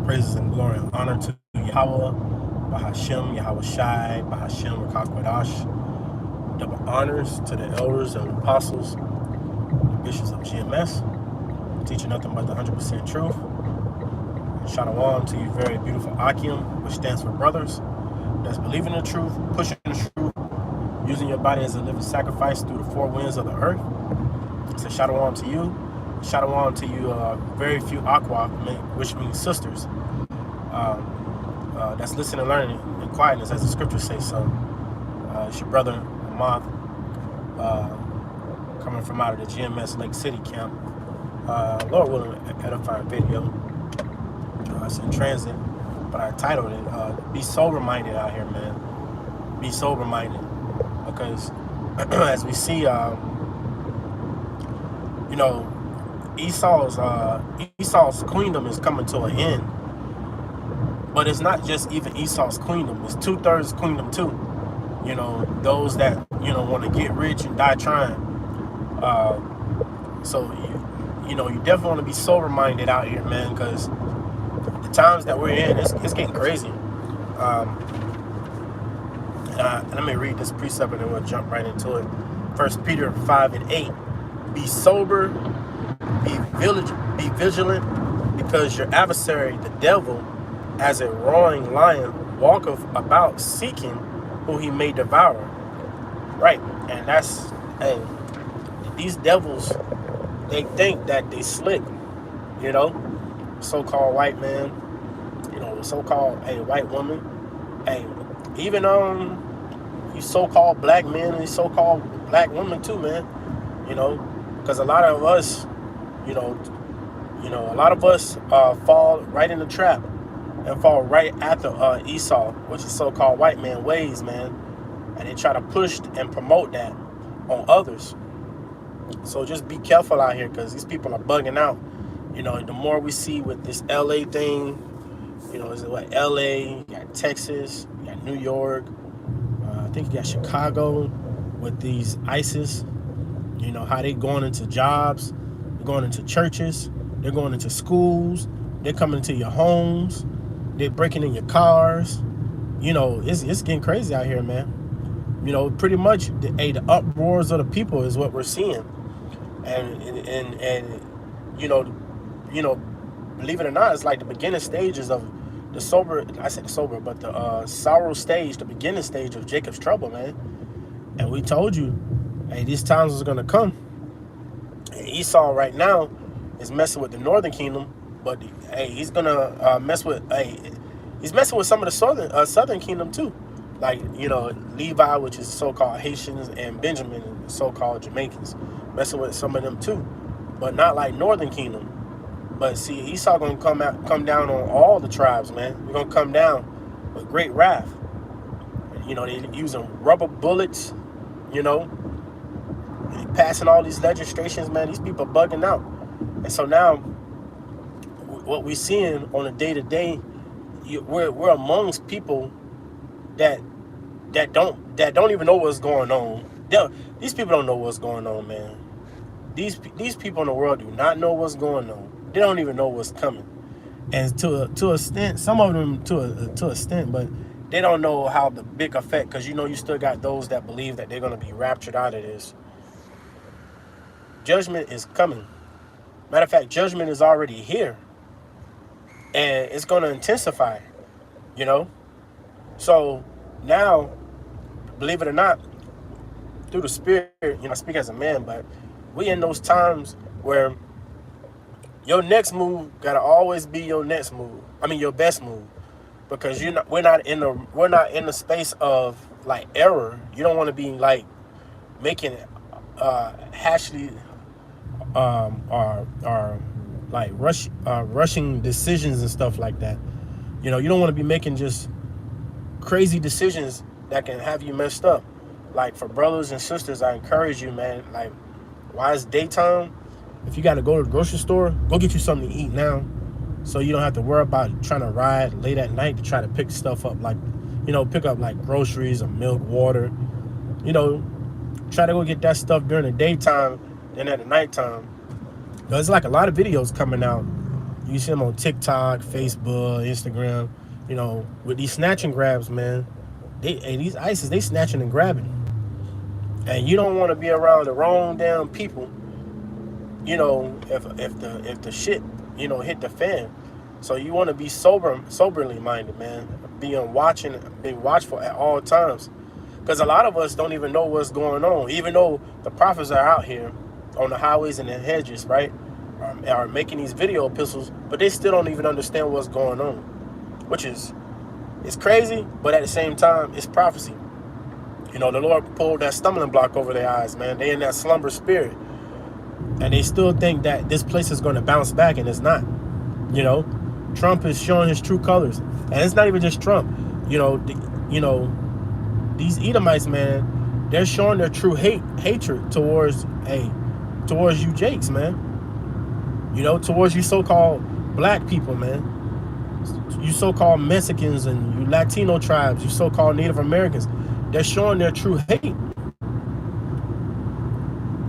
Praises and glory and honor to Yahweh, Bahashem, Yahweh Shai, Bahashem, Rakakwadash. Double honors to the elders and apostles, the bishops of GMS, teaching nothing but the 100% truth. And Shalom to you, very beautiful Akim, which stands for brothers that's believing the truth, pushing the truth, using your body as a living sacrifice through the four winds of the earth. So Shalom to you. Shalom to you, very few Aqua, which means sisters. That's listening and learning in quietness, as the scriptures say. So it's your brother Ahmad, coming from out of the GMS Lake City camp. Lord willing, edifying video. It's in transit, but I titled it "Be Sober Minded Out Here, Man. Be sober minded," because as we see, Esau's queendom is coming to an end. But it's not just even Esau's queendom. It's 2/3 queendom too. Those that, want to get rich and die trying. So, you definitely want to be sober-minded out here, man, because the times that we're in, it's getting crazy. Let me read this precept and then we'll jump right into it. 1 Peter 5:8. Be sober, be vigilant, because your adversary, the devil, as a roaring lion, walketh about seeking who he may devour. Right. And that's, hey, these devils, they think that they slick, so-called white man, so-called white woman. Hey, even these so-called black men and these so-called black women too, man. Because a lot of us, fall right in the trap and fall right after Esau, which is so-called white man ways, man. And they try to push and promote that on others. So just be careful out here, because these people are bugging out. The more we see with this LA thing, is it what, LA, you got Texas, you got New York, I think you got Chicago with these ISIS, how they going into jobs, they're going into churches, they're going into schools, they're coming into your homes, they're breaking in your cars. It's getting crazy out here, man. Pretty much the uproars of the people is what we're seeing. And believe it or not, it's like the beginning stages of the sorrow stage, the beginning stage of Jacob's trouble, man. And we told you, hey, these times was gonna come. And Esau right now is messing with the northern kingdom, but he's gonna he's messing with some of the southern kingdom too, like Levi, which is so-called Haitians, and Benjamin, and so-called Jamaicans, messing with some of them too, but not like northern kingdom. But see, Esau gonna come down on all the tribes, man. We're gonna come down with great wrath. They using rubber bullets, passing all these legislations, man. These people are bugging out. And so now, what we're seeing on a day-to-day, we're amongst people that don't even know what's going on. These people don't know what's going on, man. These people in the world do not know what's going on. They don't even know what's coming. And to a extent, some of them to a extent, but they don't know how the big effect, because you still got those that believe that they're going to be raptured out of this. Judgment is coming. Matter of fact, judgment is already here. And it's going to intensify, So now, believe it or not, through the spirit, I speak as a man, but we in those times where your next move gotta always be your next move. I mean, your best move, because we're not in the space of like error. You don't want to be like making hashly or like rushing decisions and stuff like that. You don't want to be making just crazy decisions that can have you messed up. Like, for brothers and sisters, I encourage you, man, like, while it's daytime, if you got to go to the grocery store, go get you something to eat now, so you don't have to worry about trying to ride late at night to try to pick stuff up, like, pick up like groceries or milk, water. Try to go get that stuff during the daytime than at the nighttime. There's like a lot of videos coming out You see them on TikTok, Facebook, Instagram, with these snatch and grabs, man. These ISIS, they snatching and grabbing. And you don't want to be around the wrong damn people, if the shit, hit the fan. So you want to be soberly minded, man. Be watchful at all times. Because a lot of us don't even know what's going on. Even though the prophets are out here on the highways and the hedges, right? Are making these video epistles, but they still don't even understand what's going on. Which is, it's crazy, but at the same time, it's prophecy. The Lord pulled that stumbling block over their eyes, man. They in that slumber spirit. And they still think that this place is going to bounce back, and it's not. Trump is showing his true colors. And it's not even just Trump. These Edomites, man, they're showing their true hatred towards you Jakes, man. Towards you so-called black people, man. You so-called Mexicans and you Latino tribes, you so-called Native Americans. They're showing their true hate.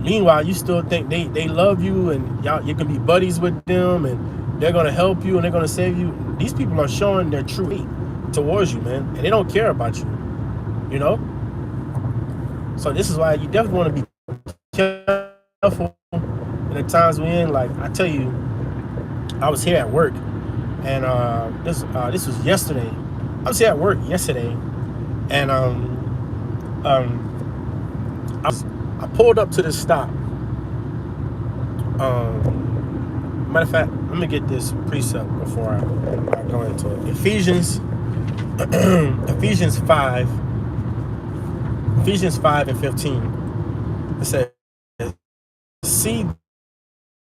Meanwhile, you still think they love you and you can be buddies with them and they're going to help you and they're going to save you. These people are showing their true hate towards you, man. And they don't care about you. So this is why you definitely want to be careful in the times we're in. Like, I tell you, I was here at work, and this was yesterday. I was here at work yesterday, and I pulled up to the stop. Matter of fact, let me get this precept before I go into it. Ephesians 5 and 15. It says, "See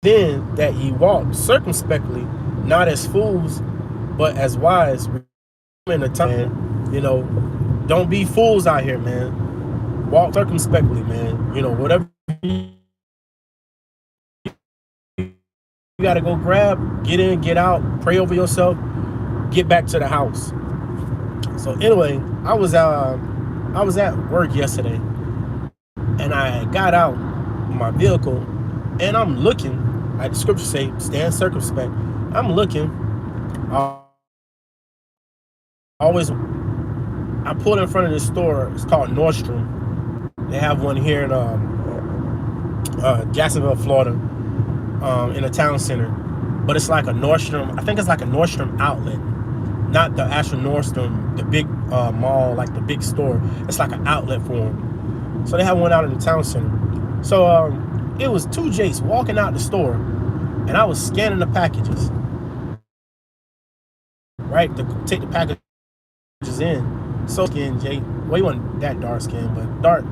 then that ye walk circumspectly, not as fools, but as wise." In the time, don't be fools out here, man. Walk circumspectly, man. Whatever you gotta go grab, get in, get out, pray over yourself, get back to the house. So anyway, I was at work yesterday, and I got out of my vehicle, and I'm looking. Like the scripture say, stand circumspect. I'm looking. I pulled in front of this store. It's called Nordstrom. They have one here in Jacksonville, Florida, in a town center. But it's like a Nordstrom. I think it's like a Nordstrom outlet, not the actual Nordstrom, the big mall, like the big store. It's like an outlet for them. So they have one out in the town center. So it was two Jakes walking out the store, and I was scanning the packages, right, to take the packages in. So skin Jake, well, he wasn't that dark skin, but dark,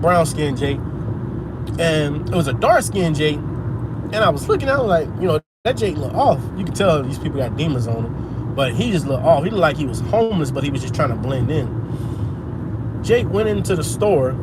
brown skin Jake. And it was a dark skin Jake, and I was looking at him like, that Jake looked off. You could tell these people got demons on him, but he just looked off. He looked like he was homeless, but he was just trying to blend in. Jake went into the store,